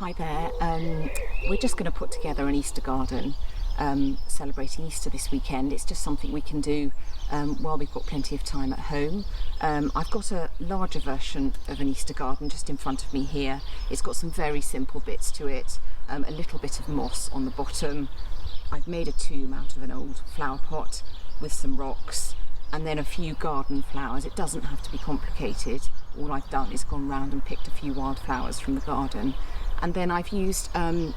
Hi there. We're just going to put together an Easter garden celebrating Easter this weekend. It's just something we can do while we've got plenty of time at home. I've got a larger version of an Easter garden just in front of me here. It's got some very simple bits to it, a little bit of moss on the bottom. I've made a tomb out of an old flower pot with some rocks and then a few garden flowers. It doesn't have to be complicated. All I've done is gone round and picked a few wildflowers from the garden. And then I've used an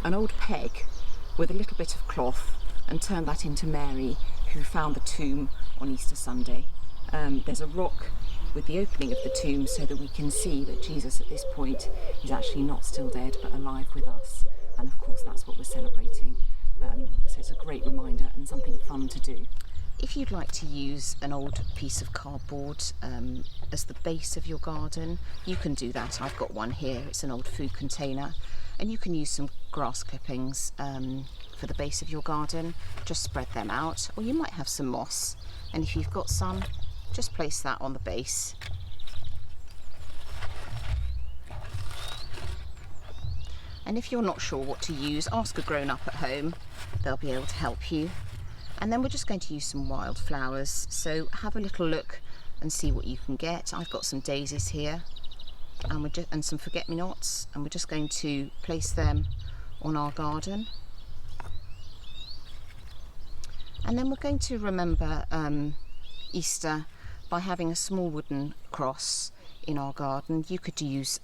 old peg with a little bit of cloth and turned that into Mary, who found the tomb on Easter Sunday. There's a rock with the opening of the tomb so that we can see that Jesus at this point is actually not still dead but alive with us. And of course that's what we're celebrating. So it's a great reminder and something fun to do. If you'd like to use an old piece of cardboard as the base of your garden, you can do that. I've got one here. It's an old food container, and you can use some grass clippings for the base of your garden. Just spread them out, or you might have some moss, and if you've got some, just place that on the base. And if you're not sure what to use, ask a grown-up at home. They'll be able to help you. And then we're just going to use some wildflowers, so have a little look and see what you can get. I've got some daisies here and some forget-me-nots, and we're just going to place them on our garden. And then we're going to remember Easter by having a small wooden cross in our garden. You could use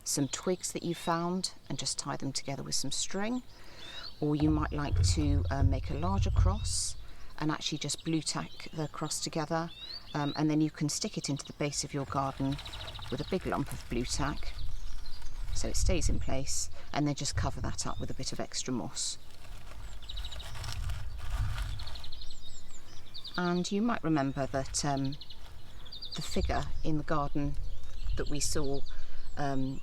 some twigs that you found and just tie them together with some string. Or you might like to make a larger cross and actually just blue tack the cross together, and then you can stick it into the base of your garden with a big lump of blue tack so it stays in place, and then just cover that up with a bit of extra moss. And you might remember that the figure in the garden that we saw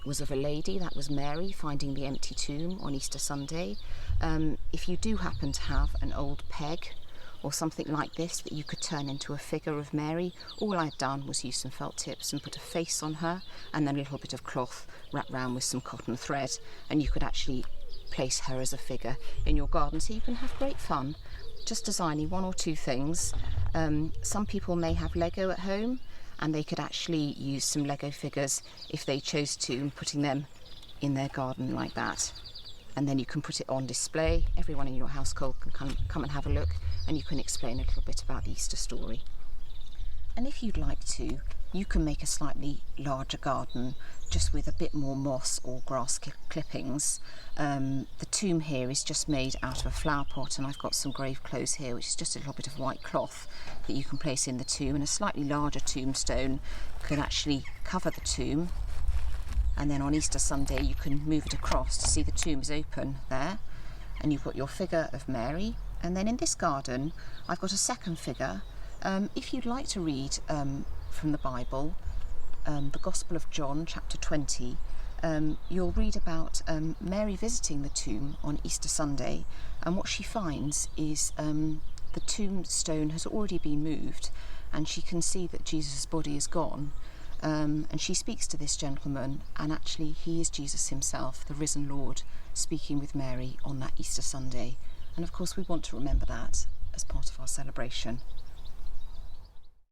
was of a lady. That was Mary finding the empty tomb on Easter Sunday. If you do happen to have an old peg or something like this that you could turn into a figure of Mary, all I've done was use some felt tips and put a face on her and then a little bit of cloth wrapped round with some cotton thread, and you could actually place her as a figure in your garden, so you can have great fun just designing one or two things. Some people may have Lego at home, and they could actually use some Lego figures if they chose to, and putting them in their garden like that. And then you can put it on display. Everyone in your household can come and have a look, and you can explain a little bit about the Easter story. And if you'd like to, you can make a slightly larger garden just with a bit more moss or grass clippings. The tomb here is just made out of a flower pot, and I've got some grave clothes here, which is just a little bit of white cloth that you can place in the tomb, and a slightly larger tombstone can actually cover the tomb, and then on Easter Sunday you can move it across to see the tomb is open there, and you've got your figure of Mary. And then in this garden I've got a second figure. If you'd like to read from the Bible, the Gospel of John, chapter 20, you'll read about Mary visiting the tomb on Easter Sunday, and what she finds is the tombstone has already been moved, and she can see that Jesus' body is gone. And she speaks to this gentleman, and actually he is Jesus himself, the risen Lord, speaking with Mary on that Easter Sunday. And of course we want to remember that as part of our celebration.